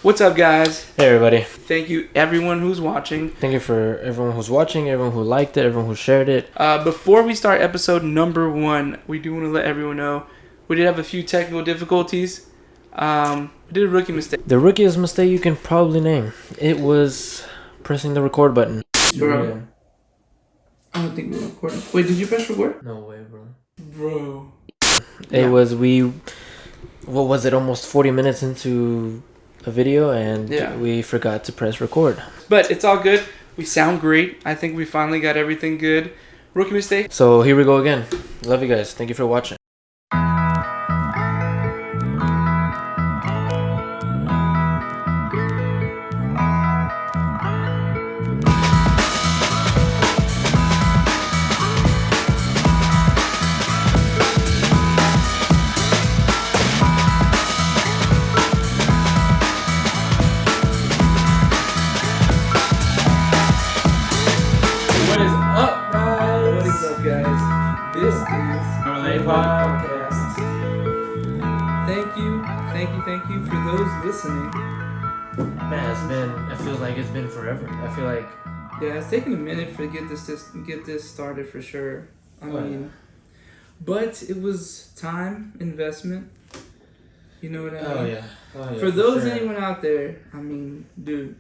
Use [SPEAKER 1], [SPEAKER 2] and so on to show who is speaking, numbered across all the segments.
[SPEAKER 1] What's up, guys?
[SPEAKER 2] Hey, everybody.
[SPEAKER 1] Thank you, everyone who's watching.
[SPEAKER 2] Thank you for everyone who's watching, everyone who liked it, everyone who shared it.
[SPEAKER 1] Before we start episode number 1, we do want to let everyone know we did have a few technical difficulties. We did a rookie mistake.
[SPEAKER 2] The rookiest mistake you can probably name. It was pressing the record button.
[SPEAKER 1] Bro.
[SPEAKER 2] Yeah.
[SPEAKER 1] I don't think we're recording. Wait, did you press record?
[SPEAKER 2] No way, bro.
[SPEAKER 1] Bro.
[SPEAKER 2] It was, what was it, almost 40 minutes into a video, and we forgot to press record.
[SPEAKER 1] But it's all good. We sound great. I think we finally got everything good. Rookie mistake.
[SPEAKER 2] So here we go again. Love you guys. Thank you for watching.
[SPEAKER 1] This is our podcast. Thank you for those listening.
[SPEAKER 2] Man, it feels like it's been forever. I feel like...
[SPEAKER 1] Yeah, it's taken a minute to get this started for sure. I mean, but it was time, investment. You know what I mean? Oh, yeah. For those anyone out there, I mean, dude,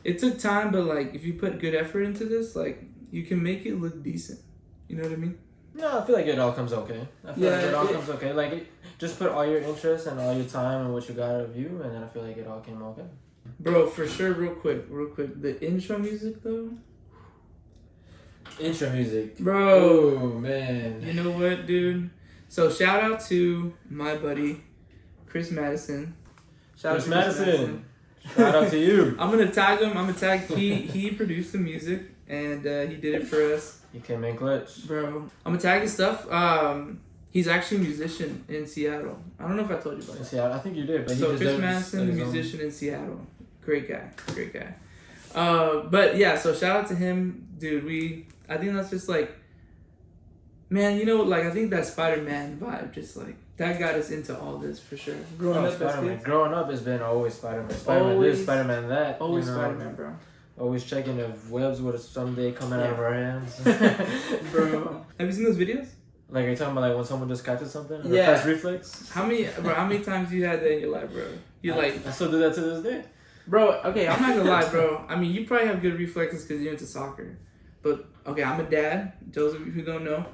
[SPEAKER 1] it took time, but like, if you put good effort into this, like, you can make it look decent. You know what I mean?
[SPEAKER 2] No, I feel like it all comes okay. Comes okay. Like, just put all your interest and all your time and what you got out of you, and then I feel like it all came okay.
[SPEAKER 1] Bro, for sure, real quick. The intro music, though?
[SPEAKER 2] Intro music.
[SPEAKER 1] Bro.
[SPEAKER 2] Oh, man.
[SPEAKER 1] You know what, dude? So, shout out to my buddy, Chris Madison.
[SPEAKER 2] Shout out to you.
[SPEAKER 1] I'm going to tag him. He produced the music, and he did it for us.
[SPEAKER 2] You came in clutch.
[SPEAKER 1] Bro, I'm gonna tag his stuff. He's actually a musician in Seattle. I don't know if I told you about that.
[SPEAKER 2] Seattle, I think you did. But
[SPEAKER 1] so Chris Madison, the musician in Seattle. Great guy. But yeah, so shout out to him, dude. I think that's just like, man, you know, like, I think that Spider-Man vibe, just like, that got us into all this for sure. Growing
[SPEAKER 2] up has been always Spider-Man. Spider-Man this, Spider-Man that.
[SPEAKER 1] Always Spider-Man, bro.
[SPEAKER 2] Always checking if webs would someday coming out of our hands.
[SPEAKER 1] Bro. Have you seen those videos?
[SPEAKER 2] Like, are you talking about like when someone just catches something? Yeah. Fast reflex?
[SPEAKER 1] How many times you had that in your life, bro?
[SPEAKER 2] I still do that to this day.
[SPEAKER 1] Bro, okay, I'm not gonna lie, bro. I mean, you probably have good reflexes because you're into soccer. But, okay, I'm a dad. Those of you who don't know.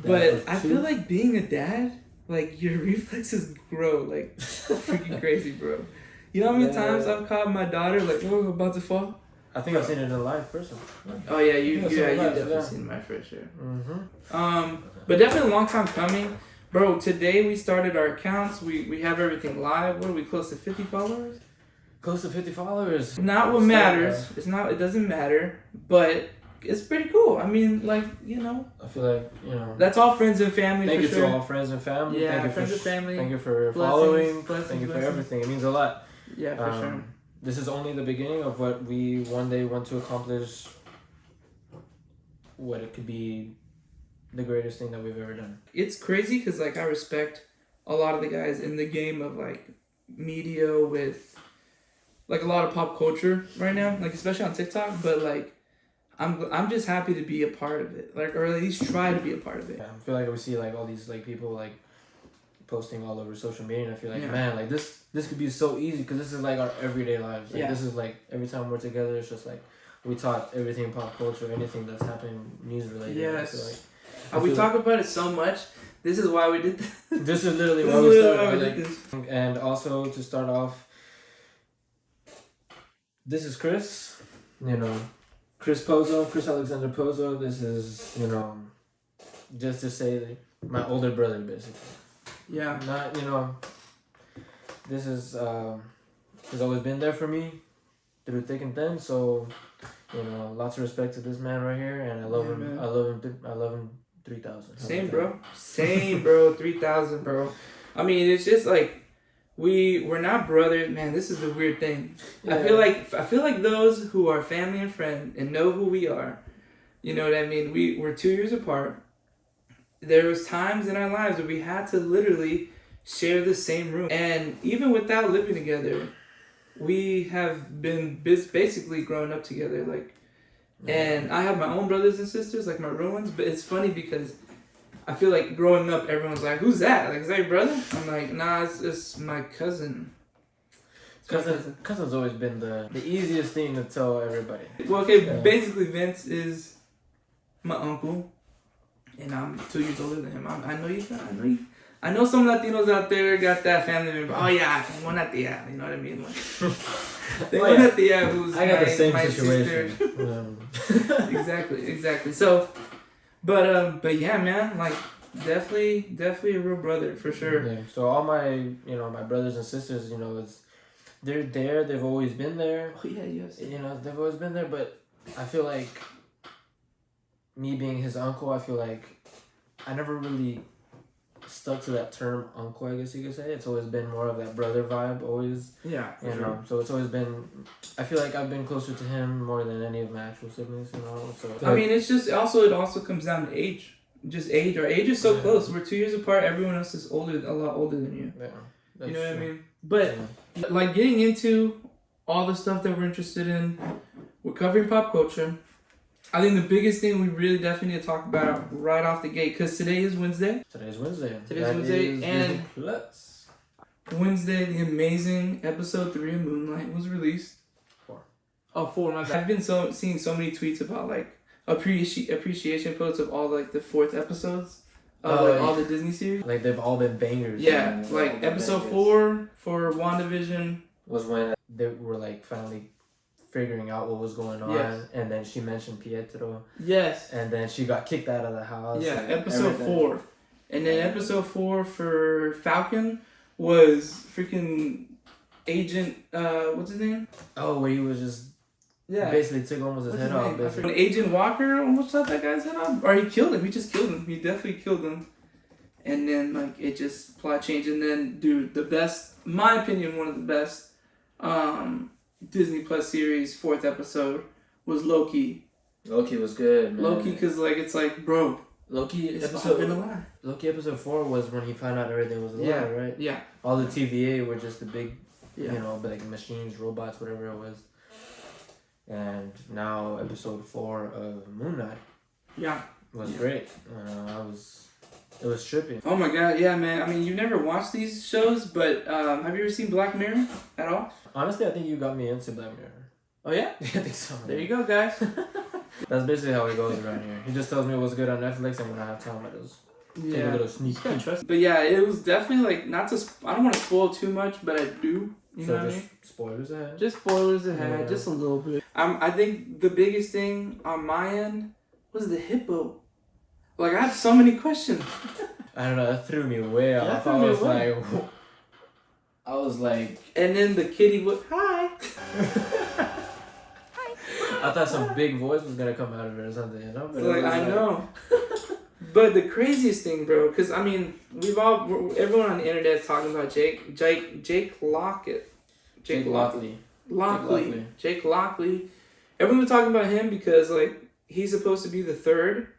[SPEAKER 1] But I feel like being a dad, like, your reflexes grow, like, freaking crazy, bro. You know how many times I've caught my daughter, like, oh, I'm about to fall?
[SPEAKER 2] I think I've seen it in a live person.
[SPEAKER 1] Oh, yeah, you've definitely seen my for sure. Mm-hmm. But definitely a long time coming. Bro, today we started our accounts. We have everything live. What are we, close to 50 followers?
[SPEAKER 2] Close to 50 followers.
[SPEAKER 1] Not what matters. It doesn't matter. But it's pretty cool. I mean, like, you know.
[SPEAKER 2] I feel like, you know.
[SPEAKER 1] That's all friends and family.
[SPEAKER 2] Thank you
[SPEAKER 1] to
[SPEAKER 2] all friends and family.
[SPEAKER 1] Yeah,
[SPEAKER 2] thank you
[SPEAKER 1] friends and family.
[SPEAKER 2] Thank you for following. Thank you for everything. It means a lot.
[SPEAKER 1] Yeah, for sure.
[SPEAKER 2] This is only the beginning of what we one day want to accomplish. What it could be the greatest thing that we've ever done.
[SPEAKER 1] It's crazy because, like, I respect a lot of the guys in the game of, like, media with, like, a lot of pop culture right now, like, especially on TikTok. But, like, I'm just happy to be a part of it, like, or at least try to be a part of it.
[SPEAKER 2] Yeah, I feel like we see, like, all these, like, people, like, posting all over social media, and I feel like, man, like, this could be so easy because this is, like, our everyday lives. Like, this is, like, every time we're together, it's just, like, we talk everything pop culture, anything that's happening news related.
[SPEAKER 1] Yes. We talk about it so much. This is why we did this.
[SPEAKER 2] This is literally why we started. And also, to start off, this is Chris, you know, Chris Alexander Pozo. This is, you know, just to say my older brother, basically.
[SPEAKER 1] Yeah.
[SPEAKER 2] Not, you know, this is, has always been there for me through thick and thin. So, you know, lots of respect to this man right here, and I love him. Man. I love him 3,000.
[SPEAKER 1] Same, bro. 3,000, bro. I mean, it's just like, we're not brothers, man. This is a weird thing. Yeah. I feel like those who are family and friends and know who we are, you know what I mean. We're 2 years apart. There was times in our lives where we had to literally share the same room, and even without living together, we have been basically growing up together, like, and I have my own brothers and sisters, like my real ones, but it's funny because I feel like growing up, everyone's like, who's that? Like, is that your brother? I'm like, nah, it's my cousin.
[SPEAKER 2] Cousin's always been the easiest thing to tell everybody.
[SPEAKER 1] Well, okay, basically Vince is my uncle, and I'm 2 years older than him. I know some Latinos out there got that family member. Oh yeah, una tía. You know what I mean? Like, una tía who's
[SPEAKER 2] I got the same
[SPEAKER 1] my
[SPEAKER 2] situation.
[SPEAKER 1] Exactly. So, but yeah, man, like definitely a real brother for sure.
[SPEAKER 2] Yeah. So all my my brothers and sisters, they're there. They've always been there.
[SPEAKER 1] Oh yeah, yes.
[SPEAKER 2] They've always been there. But I feel like me being his uncle, I feel like I never really stuck to that term uncle, I guess you could say. It's always been more of that brother vibe, always.
[SPEAKER 1] Yeah.
[SPEAKER 2] Sure. So it's always been, I feel like I've been closer to him more than any of my actual siblings, So
[SPEAKER 1] I mean, it's just it also comes down to age. Just age. Our age is so close. We're 2 years apart. Everyone else is a lot older than you.
[SPEAKER 2] Yeah.
[SPEAKER 1] You know what I mean? But like getting into all the stuff that we're interested in, we're covering pop culture. I think the biggest thing we really definitely need to talk about right off the gate, because today is Wednesday.
[SPEAKER 2] Today's Wednesday,
[SPEAKER 1] and Wednesday, the amazing episode 3 of Moonlight was released.
[SPEAKER 2] 4.
[SPEAKER 1] Oh, 4. My bad. I've been seeing so many tweets about like appreciation posts of all like the 4th episodes of like all the Disney series.
[SPEAKER 2] Like they've all been bangers.
[SPEAKER 1] Yeah, like episode 4 for WandaVision
[SPEAKER 2] was when they were like finally figuring out what was going on, and then she mentioned Pietro.
[SPEAKER 1] Yes.
[SPEAKER 2] And then she got kicked out of the house.
[SPEAKER 1] Yeah, episode 4. And then episode 4 for Falcon was freaking Agent, what's his name?
[SPEAKER 2] Oh, where he was just basically took almost his head off.
[SPEAKER 1] When Agent Walker almost shot that guy's head off. Or he killed him. He just killed him. He definitely killed him. And then, like, it just plot changed. And then, dude, the best, in my opinion, one of the best Disney Plus series 4th episode was Loki.
[SPEAKER 2] Loki was good, man.
[SPEAKER 1] Loki, because, like, it's like, bro,
[SPEAKER 2] Loki
[SPEAKER 1] it's
[SPEAKER 2] episode
[SPEAKER 1] been a lie.
[SPEAKER 2] Loki episode 4 was when he found out everything was a lie, right?
[SPEAKER 1] Yeah.
[SPEAKER 2] All the TVA were just the big, like machines, robots, whatever it was. And now episode 4 of Moon Knight. Was great. It was trippy.
[SPEAKER 1] Oh my god, yeah, man. I mean, you've never watched these shows, but have you ever seen Black Mirror at all?
[SPEAKER 2] Honestly, I think you got me into Black Mirror.
[SPEAKER 1] Oh yeah?
[SPEAKER 2] I think so.
[SPEAKER 1] There you go, guys.
[SPEAKER 2] That's basically how it goes around here. He just tells me what's good on Netflix, and when I have time, I just take a little sneak peek.
[SPEAKER 1] But yeah, it was definitely like, I don't want to spoil too much, but I do. You know what I mean?
[SPEAKER 2] Spoilers ahead.
[SPEAKER 1] Just spoilers ahead, just a little bit. I think the biggest thing on my end was the hippo. Like, I have so many questions.
[SPEAKER 2] I don't know, that threw me way off. I was like...
[SPEAKER 1] And then the kitty would, hi!
[SPEAKER 2] I thought some big voice was gonna come out of it or something, But
[SPEAKER 1] like, I know. But the craziest thing, bro, because, I mean, everyone on the internet is talking about Jake Lockett.
[SPEAKER 2] Jake Lockley.
[SPEAKER 1] Jake Lockley. Everyone was talking about him because, like, he's supposed to be the third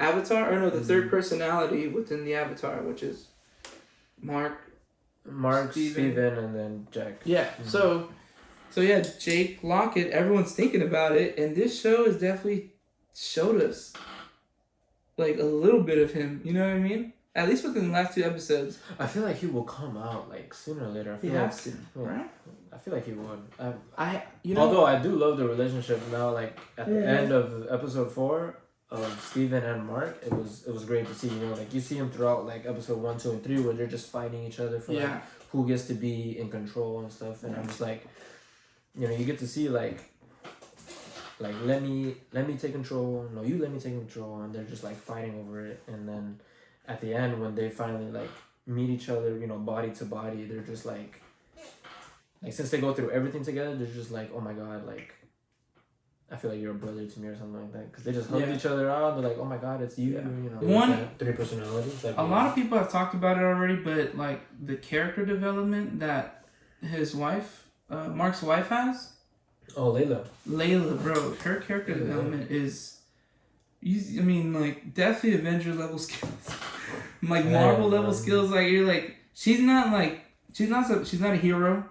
[SPEAKER 1] Avatar, or no, the third personality within the Avatar, which is Mark,
[SPEAKER 2] Steven, and then Jack.
[SPEAKER 1] Yeah. Mm-hmm. So yeah, Jake Lockett. Everyone's thinking about it, and this show has definitely showed us like a little bit of him. You know what I mean? At least within the last 2 episodes.
[SPEAKER 2] I feel like he will come out like sooner or later.
[SPEAKER 1] He has to, right?
[SPEAKER 2] I feel like he would.
[SPEAKER 1] Although
[SPEAKER 2] I do love the relationship now. Like at the end of episode 4. Of Steven and Mark, it was great to see. Like you see him throughout like episode 1, 2, and 3, where they're just fighting each other for like, who gets to be in control and stuff. And I'm just like, you get to see like let me take control. No, you let me take control, and they're just like fighting over it. And then at the end, when they finally like meet each other, body to body, they're just like since they go through everything together, they're just like, oh my god, like. I feel like you're a brother to me or something like that. Because they just hugged each other out. They're like, oh my god, it's you.
[SPEAKER 1] Yeah.
[SPEAKER 2] 3 personalities.
[SPEAKER 1] A lot of people have talked about it already, but like the character development that his wife, Mark's wife has.
[SPEAKER 2] Oh,
[SPEAKER 1] Layla, bro. Her character development is, I mean, like, definitely Avenger level skills. Like, Marvel level skills. Like, you're like, she's not a hero.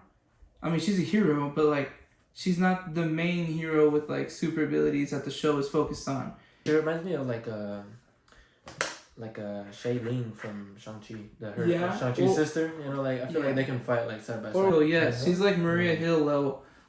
[SPEAKER 1] I mean, she's a hero, but like, she's not the main hero with like super abilities that the show is focused on.
[SPEAKER 2] It reminds me of like a Shailene from Shang-Chi, Shang-Chi's sister. You know, like I feel like they can fight like side by side.
[SPEAKER 1] Oh yeah, she's like Maria Hill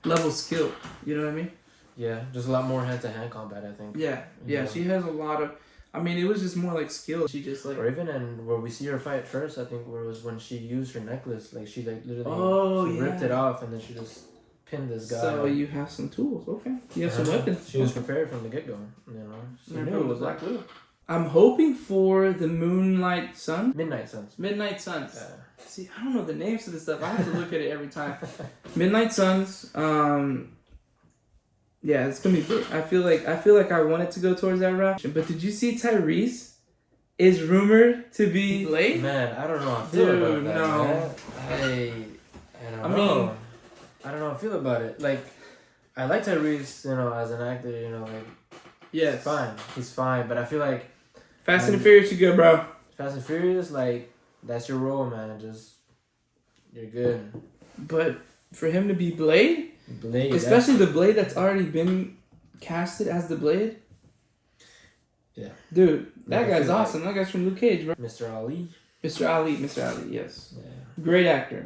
[SPEAKER 1] level skill. You know what I mean?
[SPEAKER 2] Yeah, just a lot more hand-to-hand combat, I think.
[SPEAKER 1] Yeah, she has a lot of. I mean, it was just more like skill. She just like.
[SPEAKER 2] Or even where we see her fight first, I think where it was when she used her necklace, like she like literally ripped it off and then she just pinned this guy.
[SPEAKER 1] So you have some tools, okay? You have some weapons.
[SPEAKER 2] She was prepared from the get-go, you know. She knew it was Black Widow.
[SPEAKER 1] I'm hoping for the Midnight Suns.
[SPEAKER 2] Midnight Suns.
[SPEAKER 1] Yeah. See, I don't know the names of this stuff. I have to look at it every time. Midnight Suns. Yeah, it's gonna be good. I feel like I wanted to go towards that route. But did you see Tyrese is rumored to be Blade?
[SPEAKER 2] Man, I don't know how I feel about that. No. Man. I don't know. I don't know how I feel about it. Like, I like Tyrese, you know, as an actor, you know, like,
[SPEAKER 1] yes.
[SPEAKER 2] He's fine. But I feel like
[SPEAKER 1] Fast and Furious, you good, bro.
[SPEAKER 2] Fast and Furious, like, that's your role, man. You're good.
[SPEAKER 1] But for him to be Blade, especially the Blade that's already been casted as the Blade.
[SPEAKER 2] Yeah.
[SPEAKER 1] Dude, that guy's awesome. That guy's from Luke Cage, bro.
[SPEAKER 2] Mr. Ali,
[SPEAKER 1] yes.
[SPEAKER 2] Yeah.
[SPEAKER 1] Great actor.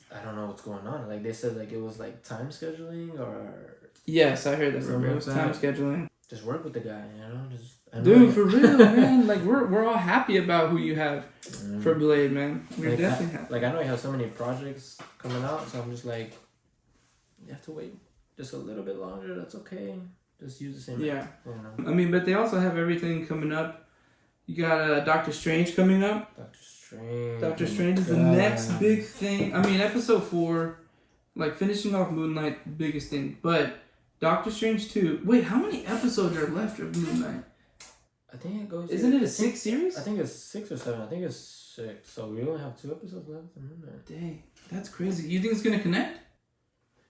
[SPEAKER 2] I don't know what's going on. Like, they said, like, it was, like, time scheduling or...
[SPEAKER 1] Yes, I heard that. It was time scheduling.
[SPEAKER 2] Just work with the guy, you know?
[SPEAKER 1] Dude, for real, man. Like, we're all happy about who you have for Blade, man. We're definitely happy.
[SPEAKER 2] Like, I know you have so many projects coming out, so I'm just like, you have to wait just a little bit longer. That's okay. Just use the same.
[SPEAKER 1] Yeah.
[SPEAKER 2] You know?
[SPEAKER 1] I mean, but they also have everything coming up. You got Doctor Strange coming up. Doctor Strange is the next big thing. I mean, episode 4, like finishing off Moon Knight, biggest thing. But Doctor Strange 2. Wait, how many episodes are left of Moon Knight?
[SPEAKER 2] I think it goes.
[SPEAKER 1] Isn't it a 6 series?
[SPEAKER 2] I think it's 6 or 7. I think it's 6. So we only have 2 episodes left of Moon Knight.
[SPEAKER 1] Dang, that's crazy. You think it's gonna connect?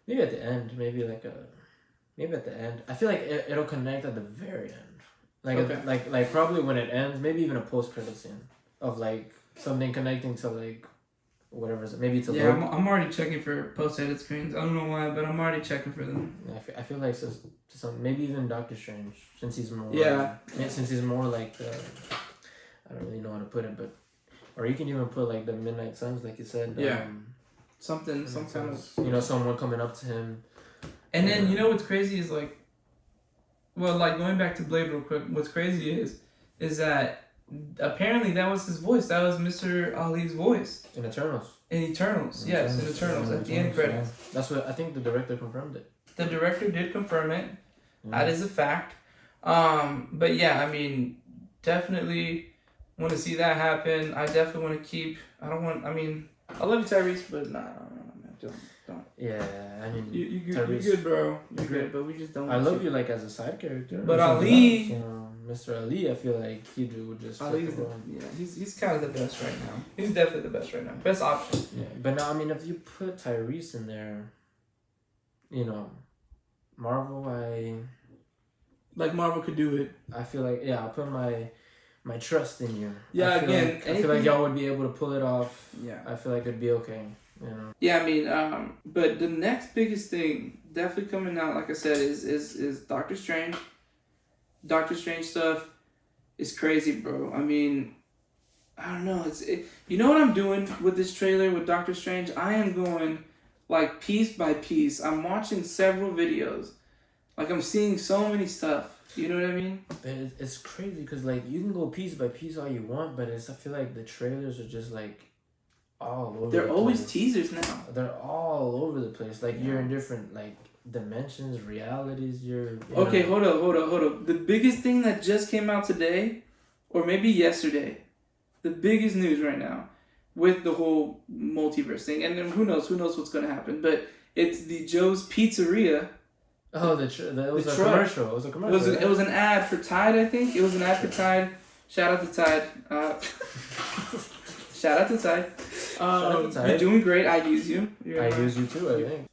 [SPEAKER 2] Maybe at the end. Maybe at the end. I feel like it'll connect at the very end. Like like probably when it ends. Maybe even a post-credit scene of like something connecting to like whatever. Maybe it's a
[SPEAKER 1] I'm already checking for post-edit screens. I don't know why, but I'm already checking for them.
[SPEAKER 2] I feel like so maybe even Doctor Strange, since he's more since he's more like I don't really know how to put it, but or you can even put like the Midnight Suns, like you said. Some kind of someone coming up to him.
[SPEAKER 1] And then you know what's crazy is like, well, like going back to Blade real quick. What's crazy is that apparently that was his voice. That was Mr. Ali's voice.
[SPEAKER 2] In Eternals.
[SPEAKER 1] In Eternals, yes, in Eternals at the end credits.
[SPEAKER 2] Yeah. That's what I think the director confirmed it.
[SPEAKER 1] The director did confirm it. That is a fact. But yeah, I mean, definitely want to see that happen. I definitely want to keep. I love you, Tyrese, but nah, man, just don't.
[SPEAKER 2] Yeah, I mean,
[SPEAKER 1] you're good, bro. You're good, but we just don't.
[SPEAKER 2] I love you like as a side character.
[SPEAKER 1] But Ali,
[SPEAKER 2] Mr. Ali, I feel like he would just.
[SPEAKER 1] He's kind of the best right now. He's definitely the best right now. Best option.
[SPEAKER 2] Yeah, but now I mean, if you put Tyrese in there, you know, Marvel,
[SPEAKER 1] Marvel could do it.
[SPEAKER 2] I feel like I put my trust in you.
[SPEAKER 1] Yeah,
[SPEAKER 2] I feel like y'all would be able to pull it off.
[SPEAKER 1] Yeah,
[SPEAKER 2] I feel like it'd be okay. You know.
[SPEAKER 1] Yeah, I mean, but the next biggest thing definitely coming out, like I said, is Doctor Strange. Doctor Strange stuff is crazy, bro. I mean, I don't know. You know what I'm doing with this trailer with Doctor Strange? I am going like piece by piece. I'm watching several videos. Like I'm seeing so many stuff. You know what I mean?
[SPEAKER 2] But it's crazy because like you can go piece by piece all you want, but I feel like the trailers are just like all over.
[SPEAKER 1] They're always teasers now.
[SPEAKER 2] They're all over the place. Like you're in different like dimensions, realities.
[SPEAKER 1] Okay, hold up. The biggest thing that just came out today, or maybe yesterday, the biggest news right now, with the whole multiverse thing, and then who knows what's gonna happen. But it's the Joe's Pizzeria.
[SPEAKER 2] Oh, it was a commercial. It was a commercial.
[SPEAKER 1] It was an ad for Tide, I think. It was an ad for Tide. Shout out to Tide. Shout out to Ty. You're doing great. I use you.
[SPEAKER 2] I use you too, I think.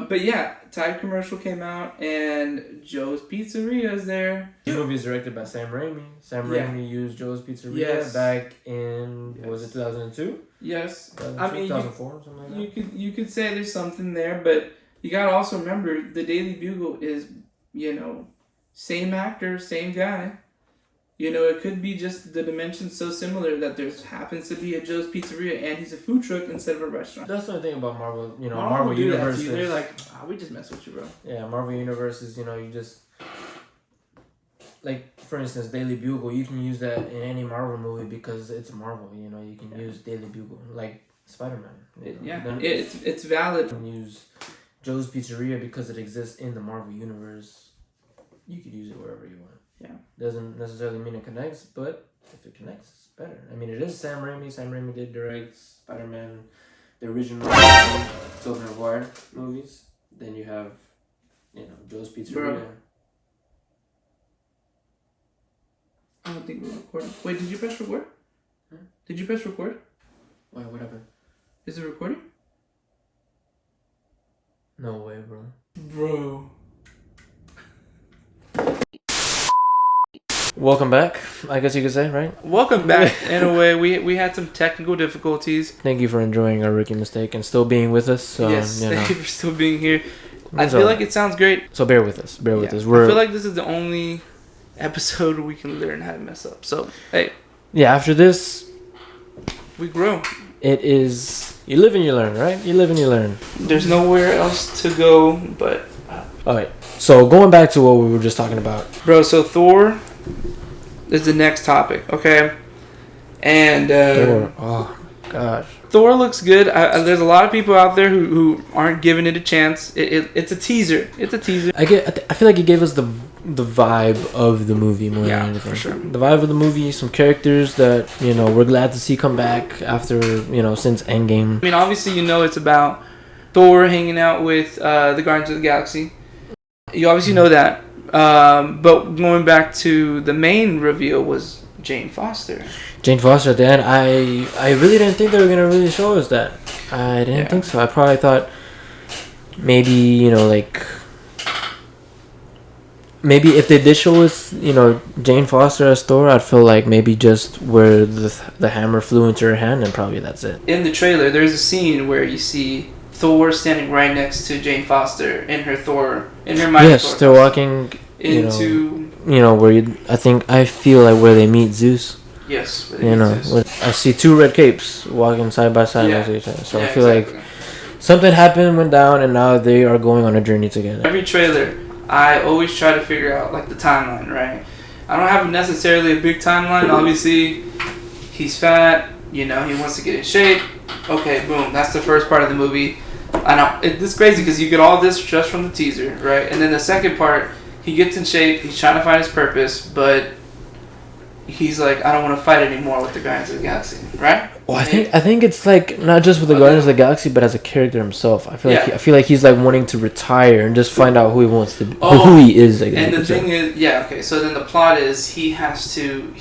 [SPEAKER 1] But yeah, Tide commercial came out and Joe's Pizzeria is there.
[SPEAKER 2] This movie is directed by Sam Raimi. Sam Raimi used Joe's Pizzeria back in was it 2002?
[SPEAKER 1] Yes.
[SPEAKER 2] 2004, something like that.
[SPEAKER 1] You could say there's something there, but you gotta also remember the Daily Bugle is, same actor, same guy. It could be just the dimensions so similar that there happens to be a Joe's Pizzeria and he's a food truck instead of a restaurant.
[SPEAKER 2] That's the thing about Marvel. Marvel Universe.
[SPEAKER 1] They're like, we just mess with you, bro.
[SPEAKER 2] Yeah, Marvel Universe is, you just like, for instance, Daily Bugle. You can use that in any Marvel movie because it's Marvel. You can use Daily Bugle like Spider-Man.
[SPEAKER 1] It's valid.
[SPEAKER 2] You can use Joe's Pizzeria because it exists in the Marvel Universe. You could use it wherever you want.
[SPEAKER 1] Yeah.
[SPEAKER 2] Doesn't necessarily mean it connects, but if it connects, it's better. I mean, it is Sam Raimi. Sam Raimi did direct Spider-Man, the original Tobey Maguire movies. Then you have, Joe's Pizzeria.
[SPEAKER 1] Bro. I don't think we're recording. Wait, did you press record?
[SPEAKER 2] Huh?
[SPEAKER 1] Did you press record?
[SPEAKER 2] Wait, what happened?
[SPEAKER 1] Is it recording?
[SPEAKER 2] No way, bro.
[SPEAKER 1] Bro.
[SPEAKER 2] Welcome back, I guess you could say, right?
[SPEAKER 1] Welcome back. In a way, we had some technical difficulties.
[SPEAKER 2] Thank you for enjoying our rookie mistake and still being with us. So,
[SPEAKER 1] yes, thank you for still being here. I feel like it sounds great.
[SPEAKER 2] So bear with us. Bear with us.
[SPEAKER 1] I feel like this is the only episode we can learn how to mess up. So, hey.
[SPEAKER 2] Yeah, after this,
[SPEAKER 1] we grow.
[SPEAKER 2] It is, you live and you learn, right? You live and you learn.
[SPEAKER 1] There's nowhere else to go but up.
[SPEAKER 2] Alright, so going back to what we were just talking about.
[SPEAKER 1] Bro, so Thor is the next topic, okay? And
[SPEAKER 2] Thor, oh gosh.
[SPEAKER 1] Thor looks good. There's a lot of people out there who aren't giving it a chance. It's a teaser. It's a teaser.
[SPEAKER 2] I feel like it gave us the vibe of the movie more than anything.
[SPEAKER 1] For sure.
[SPEAKER 2] The vibe of the movie, some characters that, we're glad to see come back after, since Endgame.
[SPEAKER 1] I mean, obviously, it's about Thor hanging out with the Guardians of the Galaxy. You obviously know that. But going back to the main reveal was Jane Foster. Jane Foster
[SPEAKER 2] at the end. I really didn't think they were gonna really show us that. I didn't think so. I probably thought maybe maybe if they did show us Jane Foster as Thor, I'd feel like maybe just where the hammer flew into her hand and probably that's it.
[SPEAKER 1] In the trailer, there's a scene where you see Thor standing right next to Jane Foster in her mighty
[SPEAKER 2] yes,
[SPEAKER 1] Thor
[SPEAKER 2] they're walking
[SPEAKER 1] into
[SPEAKER 2] where I feel like where they meet Zeus.
[SPEAKER 1] Yes,
[SPEAKER 2] Zeus. I see two red capes walking side by side next to each other. So I feel like something happened, went down, and now they are going on a journey together.
[SPEAKER 1] Every trailer, I always try to figure out the timeline, right? I don't have necessarily a big timeline. Obviously, he's fat. He wants to get in shape. Okay, boom. That's the first part of the movie. I know it's crazy because you get all this just from the teaser, right? And then the second part, he gets in shape. He's trying to find his purpose, but he's like, I don't want to fight anymore with the Guardians of the Galaxy, right?
[SPEAKER 2] Well, I think it's not just with the Guardians of the Galaxy, but as a character himself. I feel like he's wanting to retire and just find out who he wants to be, who he is.
[SPEAKER 1] And the thing is, so then the plot is he has to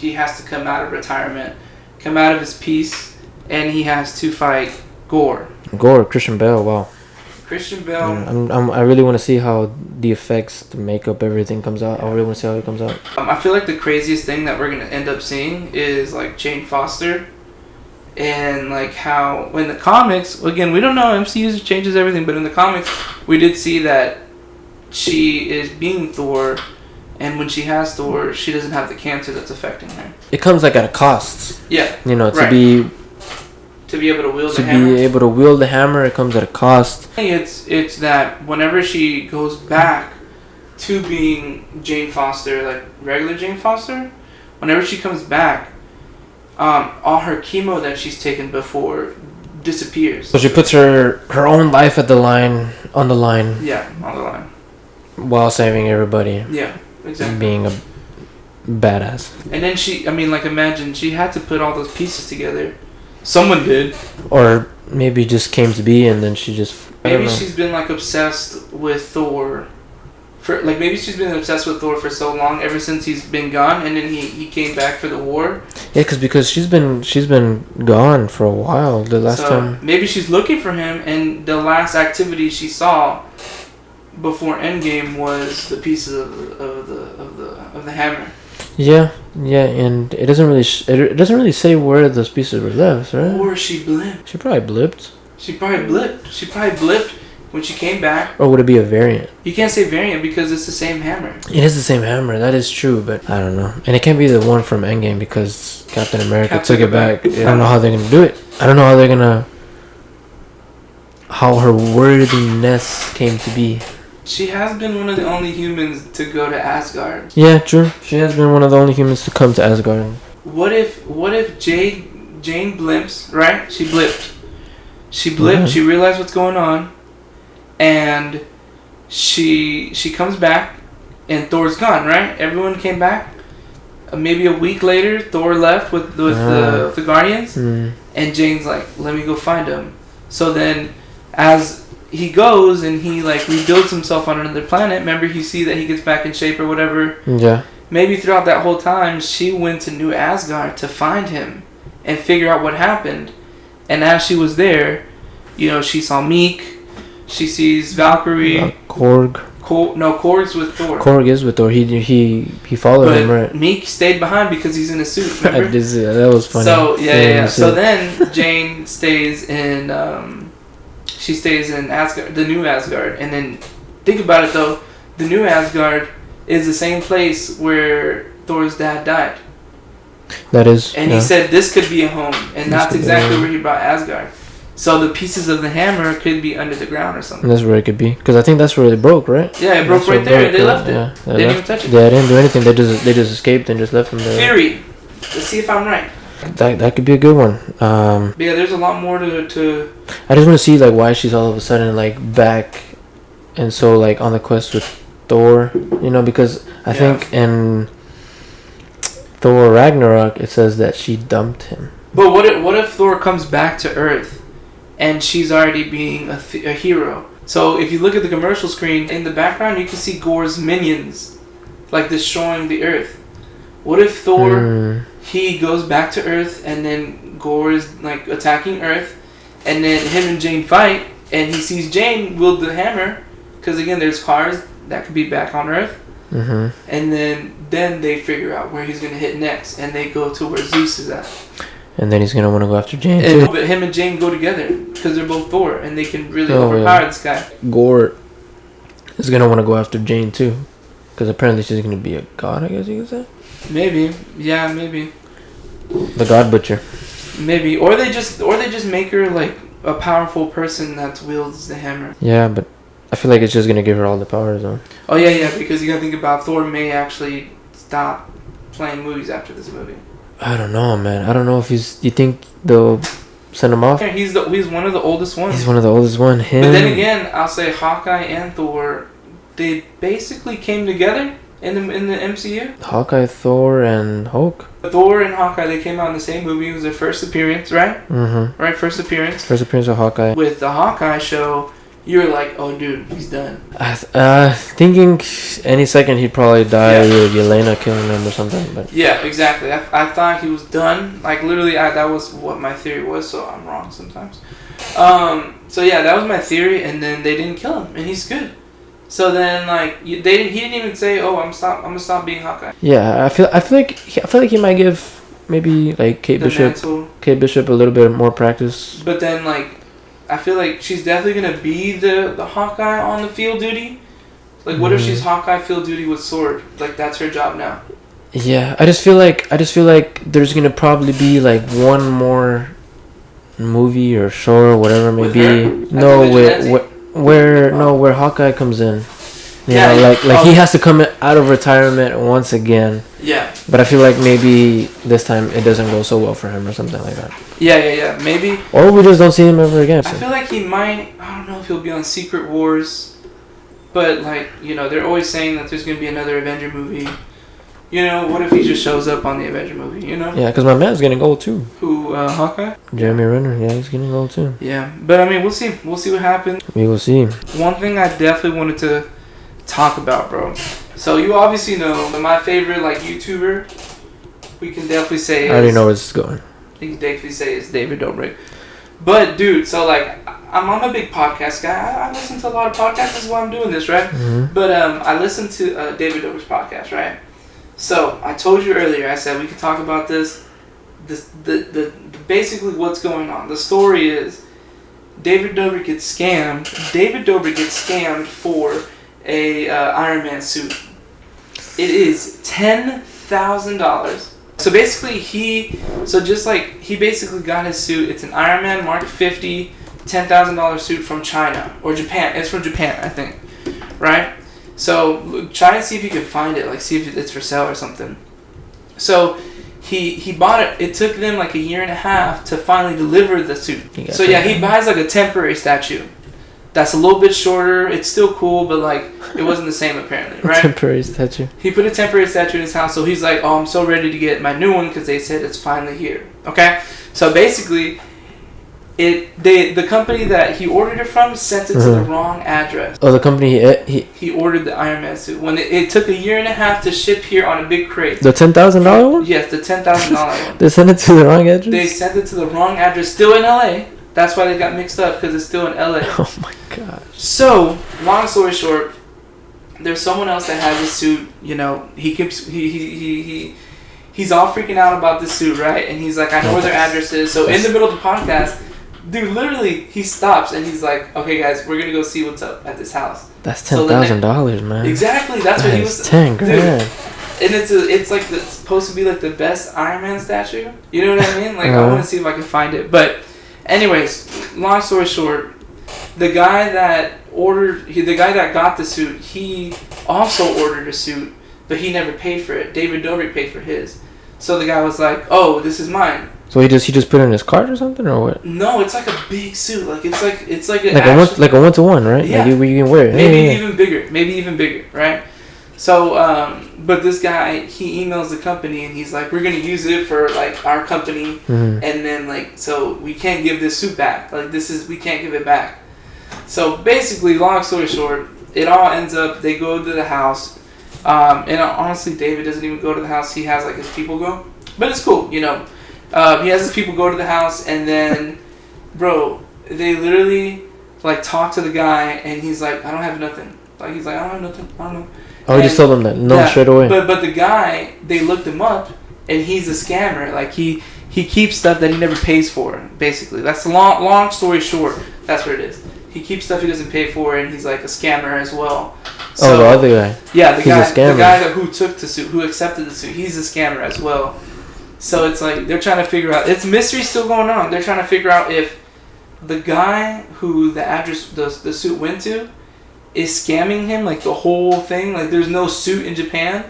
[SPEAKER 1] come out of retirement, come out of his peace, and he has to fight Gore,
[SPEAKER 2] Christian Bale. Wow.
[SPEAKER 1] Christian Bale.
[SPEAKER 2] Yeah, I really want to see how the effects, the makeup, everything comes out. I really want to see how it comes out.
[SPEAKER 1] I feel like the craziest thing that we're gonna end up seeing is Jane Foster, and how in the comics, again, we don't know, MCU changes everything, but in the comics we did see that she is being Thor, and when she has Thor, she doesn't have the cancer that's affecting her.
[SPEAKER 2] It comes at a cost.
[SPEAKER 1] Yeah.
[SPEAKER 2] To be able to wield the hammer, it comes at a cost.
[SPEAKER 1] It's that whenever she goes back to being Jane Foster, regular Jane Foster, whenever she comes back, all her chemo that she's taken before disappears.
[SPEAKER 2] So she puts her own life on the line.
[SPEAKER 1] Yeah, on the line.
[SPEAKER 2] While saving everybody.
[SPEAKER 1] Yeah, exactly.
[SPEAKER 2] Being a badass.
[SPEAKER 1] And then imagine she had to put all those pieces together. Someone did.
[SPEAKER 2] Or maybe just came to be and then she just...
[SPEAKER 1] Maybe she's been obsessed with Thor for like maybe she's been obsessed with Thor for so long ever since he's been gone, and then he came back for the war.
[SPEAKER 2] Yeah, because she's been gone for a while. The last time
[SPEAKER 1] maybe she's looking for him, and the last activity she saw before Endgame was the pieces of the hammer.
[SPEAKER 2] Yeah, and it doesn't really say where those pieces were left, right?
[SPEAKER 1] Or she blipped.
[SPEAKER 2] She probably blipped.
[SPEAKER 1] She probably blipped when she came back.
[SPEAKER 2] Or would it be a variant?
[SPEAKER 1] You can't say variant because it's the same hammer.
[SPEAKER 2] It is the same hammer, that is true, but I don't know. And it can't be the one from Endgame because Captain America took it back. Yeah. I don't know how they're gonna do it. I don't know how her worthiness came to be.
[SPEAKER 1] She has been one of the only humans to go to Asgard.
[SPEAKER 2] Yeah, true. She has been one of the only humans to come to Asgard.
[SPEAKER 1] What if Jane blimps, right? She blipped. Mm-hmm. She realized what's going on, and she comes back, and Thor's gone, right? Everyone came back. Maybe a week later, Thor left with the Guardians, and Jane's like, "Let me go find him." So then, as he goes and he like rebuilds himself on another planet. Remember, you see that he gets back in shape or whatever.
[SPEAKER 2] Yeah.
[SPEAKER 1] Maybe throughout that whole time, she went to New Asgard to find him and figure out what happened. And as she was there, she saw Meek. She sees Valkyrie.
[SPEAKER 2] Korg.
[SPEAKER 1] Korg's with Thor.
[SPEAKER 2] Korg is with Thor. He followed him, right?
[SPEAKER 1] Meek stayed behind because he's in a suit. Remember?
[SPEAKER 2] I did see that. That was funny.
[SPEAKER 1] So yeah. So then Jane stays in. She stays in Asgard, the New Asgard, and then think about it though, the New Asgard is the same place where Thor's dad died.
[SPEAKER 2] That is.
[SPEAKER 1] And he said this could be a home, and that's exactly where he brought Asgard. So the pieces of the hammer could be under the ground or something.
[SPEAKER 2] That's where it could be, because I think that's where it broke, right?
[SPEAKER 1] Yeah, it broke right there. They left it. Yeah, they didn't even touch it.
[SPEAKER 2] Yeah, they didn't do anything. They just escaped and just left them there.
[SPEAKER 1] Theory. Let's see if I'm right.
[SPEAKER 2] That could be a good one.
[SPEAKER 1] Yeah, there's a lot more to.
[SPEAKER 2] I just want to see like why she's all of a sudden like back, and so like on the quest with Thor, because I think in Thor Ragnarok it says that she dumped him.
[SPEAKER 1] But what if Thor comes back to Earth, and she's already being a hero? So if you look at the commercial screen in the background, you can see Gor's minions, like destroying the Earth. What if Thor? He goes back to Earth, and then Gore is like attacking Earth, and then him and Jane fight, and he sees Jane wield the hammer, because again, there's cars that could be back on Earth, and then they figure out where he's gonna hit next, and they go to where Zeus is at.
[SPEAKER 2] And then he's gonna want to go after Jane too.
[SPEAKER 1] But him and Jane go together because they're both Thor, and they can really overpower this guy.
[SPEAKER 2] Gore is gonna want to go after Jane too, because apparently she's gonna be a god. I guess you could say. Maybe. The God Butcher.
[SPEAKER 1] Maybe, or they just make her like a powerful person that wields the hammer.
[SPEAKER 2] Yeah, but I feel like it's just gonna give her all the powers though.
[SPEAKER 1] Oh yeah, because you gotta think about Thor may actually stop playing movies after this movie.
[SPEAKER 2] I don't know, man. I don't know if you think they'll send him off.
[SPEAKER 1] Yeah, he's one of the oldest ones.
[SPEAKER 2] He's one of the oldest one. Him.
[SPEAKER 1] But then again, I'll say Hawkeye and Thor, they basically came together. In the MCU?
[SPEAKER 2] Hawkeye, Thor, and Hulk.
[SPEAKER 1] Thor and Hawkeye, they came out in the same movie. It was their first appearance, right? Mm-hmm. Right, first appearance.
[SPEAKER 2] First appearance of Hawkeye.
[SPEAKER 1] With the Hawkeye show, you're like, oh, dude, he's done.
[SPEAKER 2] Thinking any second he'd probably die with Yelena killing him or something. But
[SPEAKER 1] yeah, exactly. I thought he was done. Like, literally, that was what my theory was, so I'm wrong sometimes. So, yeah, that was my theory, and then they didn't kill him, and he's good. So then, like, he didn't even say, "Oh, I'm gonna stop being Hawkeye."
[SPEAKER 2] Yeah, I feel like he might give maybe like Kate Bishop a little bit more practice.
[SPEAKER 1] But then, like, I feel like she's definitely gonna be the Hawkeye on the field duty. Like, what if she's Hawkeye field duty with sword? Like, that's her job now.
[SPEAKER 2] Yeah, I just feel like there's gonna probably be like one more movie or show or whatever it may be. Where Hawkeye comes in. You know, he has to come out of retirement once again.
[SPEAKER 1] Yeah.
[SPEAKER 2] But I feel like maybe this time it doesn't go so well for him or something like that.
[SPEAKER 1] Yeah. Maybe.
[SPEAKER 2] Or we just don't see him ever again. So.
[SPEAKER 1] I feel like he might. I don't know if he'll be on Secret Wars, but like they're always saying that there's gonna be another Avenger movie. What if he just shows up on the Avenger movie?
[SPEAKER 2] Yeah, because my man's getting old too.
[SPEAKER 1] Who, Hawkeye?
[SPEAKER 2] Jeremy Renner, yeah, he's getting old too.
[SPEAKER 1] Yeah, but I mean, we'll see. We'll see what happens.
[SPEAKER 2] We will see.
[SPEAKER 1] One thing I definitely wanted to talk about, bro. So you obviously know my favorite like YouTuber. We can definitely say.
[SPEAKER 2] I already know where this is going.
[SPEAKER 1] We can definitely say it's David Dobrick. But dude, so like I'm a big podcast guy. I listen to a lot of podcasts. This is why I'm doing this, right?
[SPEAKER 2] Mm-hmm.
[SPEAKER 1] But I listened to David Dobrick's podcast, right? So I told you earlier. I said we could talk about this. The basically what's going on. The story is David Dobrick gets scammed. David Dobrick gets scammed for a Iron Man suit. It is $10,000. So basically he basically got his suit. It's an Iron Man Mark 50, $10,000 suit from China or Japan. It's from Japan, I think, right? So try and see if you can find it, like see if it's for sale or something. So he bought it. It took them like a year and a half to finally deliver the suit. So yeah, he buys like a temporary statue. That's a little bit shorter. It's still cool, but like it wasn't the same apparently, right?
[SPEAKER 2] Temporary statue.
[SPEAKER 1] He put a temporary statue in his house, so he's like, "Oh, I'm so ready to get my new one because they said it's finally here." Okay, so basically, the company that he ordered it from sent it to the wrong address.
[SPEAKER 2] Oh, the company
[SPEAKER 1] he ordered the Iron Man suit when it took a year and a half to ship here on a big crate.
[SPEAKER 2] The $10,000 one?
[SPEAKER 1] Yes, the $10,000 one.
[SPEAKER 2] They sent it to the wrong address.
[SPEAKER 1] They sent it to the wrong address, still in LA. That's why they got mixed up because it's still in LA.
[SPEAKER 2] Oh my gosh.
[SPEAKER 1] So, long story short, there's someone else that has a suit. You know, he's all freaking out about this suit, right? And he's like, I know where their address is. So in the middle of the podcast, dude, literally, he stops and he's like, okay, guys, we're gonna go see what's up at this house.
[SPEAKER 2] That's $10,000, man.
[SPEAKER 1] Exactly, that's what he was.
[SPEAKER 2] $10,000.
[SPEAKER 1] Dude, and it's supposed to be like the best Iron Man statue. You know what I mean? Like I want to see if I can find it. But anyways, long story short, the guy that got the suit, he also ordered a suit, but he never paid for it. David Dobrick paid for his. So the guy was like, "Oh, this is mine."
[SPEAKER 2] So he just put it in his cart or something, or what?
[SPEAKER 1] No, it's like a big suit. Like it's like a
[SPEAKER 2] one to one, right?
[SPEAKER 1] Yeah.
[SPEAKER 2] Like you can wear it.
[SPEAKER 1] Maybe even bigger, right? So, but this guy, he emails the company and he's like, "We're gonna use it for like our company, and then like so we can't give this suit back. Like we can't give it back." So basically, long story short, it all ends up they go to the house, and honestly, David doesn't even go to the house. He has like his people go, but it's cool, you know. He has his people go to the house, and then, bro, they literally like talk to the guy, and he's like, "I don't have nothing." Like he's like, "I don't have nothing. I don't know."
[SPEAKER 2] Oh, he just told them that straight away.
[SPEAKER 1] But the guy, they looked him up, and he's a scammer. Like he keeps stuff that he never pays for. Basically, that's the long story short. That's what it is. He keeps stuff he doesn't pay for, and he's like a scammer as well. So,
[SPEAKER 2] the other guy.
[SPEAKER 1] Yeah, the guy who took the suit, who accepted the suit, he's a scammer as well. So it's like they're trying to figure out. It's mystery still going on. They're trying to figure out if the guy who the suit went to is scamming him, like the whole thing. Like there's no suit in Japan,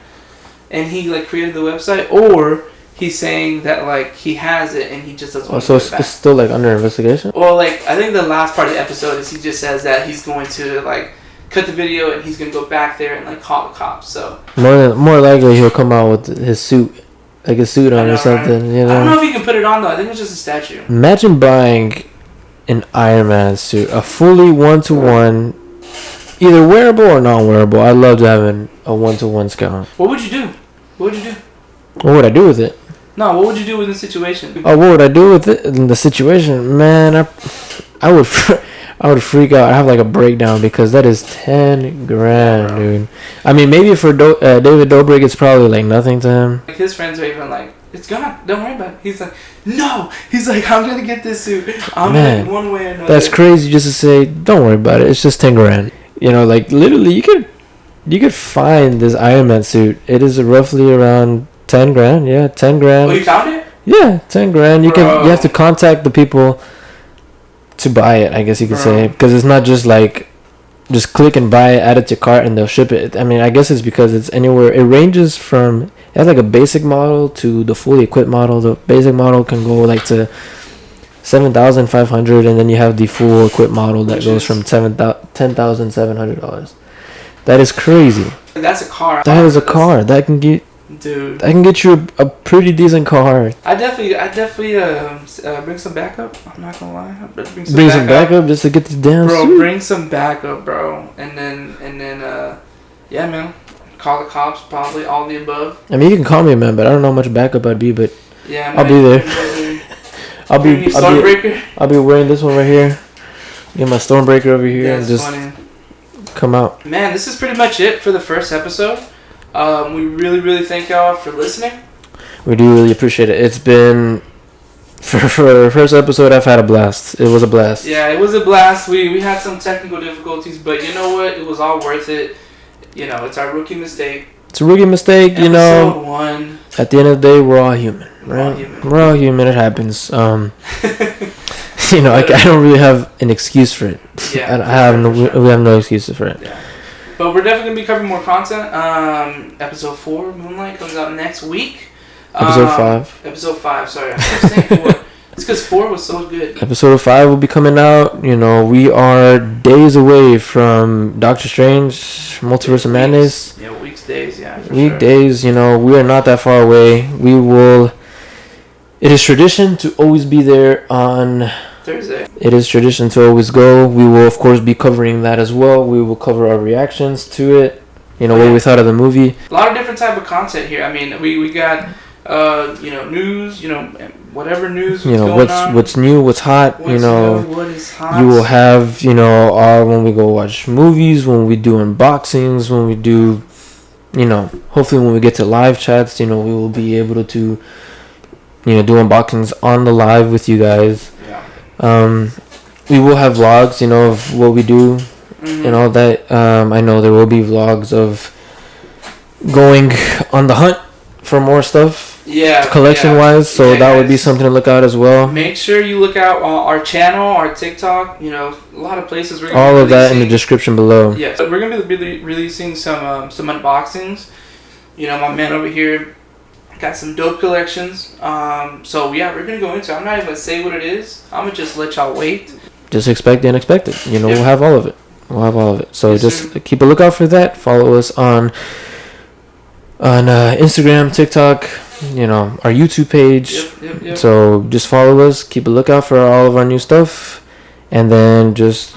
[SPEAKER 1] and he like created the website, or he's saying that like he has it and he just doesn't.
[SPEAKER 2] So it's still like under investigation.
[SPEAKER 1] Well, like I think the last part of the episode is he just says that he's going to like cut the video and he's gonna go back there and like call the cops. So
[SPEAKER 2] more likely he'll come out with his suit. Like a suit on or something, right? You know.
[SPEAKER 1] I don't know if you can put it on though. I think it's just a statue.
[SPEAKER 2] Imagine buying an Iron Man suit, a fully 1-to-1, either wearable or non-wearable. I'd love to have a 1-to-1 scout.
[SPEAKER 1] What would you do? What
[SPEAKER 2] would I do with it?
[SPEAKER 1] No, what would you do with the situation?
[SPEAKER 2] Oh, what would I do with it in the situation? Man, I would freak out. I have like a breakdown because that is $10,000, dude. I mean, maybe for David Dobrik, it's probably like nothing to him.
[SPEAKER 1] Like his friends are even like, "It's gone. Don't worry about it." He's like, "No." He's like, "I'm gonna get this suit. I'm gonna one way or another." That's
[SPEAKER 2] crazy just to say. Don't worry about it. It's just $10,000. You know, like literally, you could find this Iron Man suit. It is roughly around $10,000. Yeah, $10,000.
[SPEAKER 1] Oh, you found it?
[SPEAKER 2] Yeah, $10,000. You have to contact the people to buy it, I guess you could say, because it's not just like just click and buy it, add it to your cart, and they'll ship it. I mean, I guess it's because it's anywhere. It ranges from it has like a basic model to the fully equipped model. The basic model can go like to $7,500, and then you have the full equipped model that goes from $10,700. That is crazy.
[SPEAKER 1] That's a car.
[SPEAKER 2] That is a car that can get.
[SPEAKER 1] Dude,
[SPEAKER 2] I can get you a pretty decent car.
[SPEAKER 1] I definitely bring some backup. I'm not gonna lie, bring some
[SPEAKER 2] backup just to get this damn suit.
[SPEAKER 1] Bring some backup, bro, and then Yeah, man. Call the cops, probably all the above.
[SPEAKER 2] I mean, you can call me a man, but I don't know how much backup I'd be, but
[SPEAKER 1] yeah,
[SPEAKER 2] I'll be there. I'll be wearing this one right here. Get my Stormbreaker over here and just come out.
[SPEAKER 1] Man, this is pretty much it for the first episode. We really, really thank y'all for listening.
[SPEAKER 2] We do really appreciate it. It's been for the first episode. I've had a blast. It was a blast.
[SPEAKER 1] Yeah, it was a blast. We had some technical difficulties, but you know what? It was all worth it. You know, it's our rookie mistake.
[SPEAKER 2] It's a rookie mistake.
[SPEAKER 1] Episode
[SPEAKER 2] you know.
[SPEAKER 1] 1.
[SPEAKER 2] At the end of the day, we're all human, right? We're all human. It happens. You know, I don't really have an excuse for it.
[SPEAKER 1] Yeah,
[SPEAKER 2] we have no excuses for it.
[SPEAKER 1] Yeah. But we're definitely going to be covering more content. Episode 4, Moonlight, comes out next week.
[SPEAKER 2] Episode 5.
[SPEAKER 1] Episode 5, sorry. I was saying 4. It's because 4 was so good.
[SPEAKER 2] Episode 5 will be coming out. You know, we are days away from Doctor Strange, Multiverse of Madness.
[SPEAKER 1] Yeah, weeks, days, yeah.
[SPEAKER 2] Days, you know, we are not that far away. We will... It is tradition to always be there on...
[SPEAKER 1] Thursday.
[SPEAKER 2] It is tradition to always go. We will, of course, be covering that as well. We will cover our reactions to it. You know, what we thought of the movie.
[SPEAKER 1] A lot of different type of content here. I mean, we got, you know, news, you know, whatever news
[SPEAKER 2] you know, what's new, what's hot,
[SPEAKER 1] what is hot.
[SPEAKER 2] You will have, you know, when we go watch movies, when we do unboxings, when we do, you know, hopefully when we get to live chats, you know, we will be able to, you know, do unboxings on the live with you guys. We will have vlogs, you know, of what we do and all that. I know there will be vlogs of going on the hunt for more stuff.
[SPEAKER 1] Yeah.
[SPEAKER 2] Collection wise, so that would be something to look out as well.
[SPEAKER 1] Make sure you look out our channel, our TikTok. You know, a lot of places. We're
[SPEAKER 2] all of that in the description below.
[SPEAKER 1] Yeah, so we're gonna be releasing some unboxings. You know, my man over here got some dope collections. So yeah, we're gonna go into. I'm not even gonna say what it is. I'm gonna just let y'all wait.
[SPEAKER 2] Just expect the unexpected. You know, we'll have all of it. So just keep a lookout for that. Follow us on Instagram, TikTok. You know, our YouTube page. Yep. So just follow us. Keep a lookout for all of our new stuff, and then just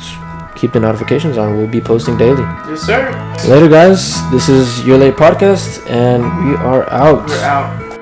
[SPEAKER 2] keep the notifications on. We'll be posting daily.
[SPEAKER 1] Yes, sir.
[SPEAKER 2] Later, guys. This is Your Late Podcast, and we are out.
[SPEAKER 1] We're out.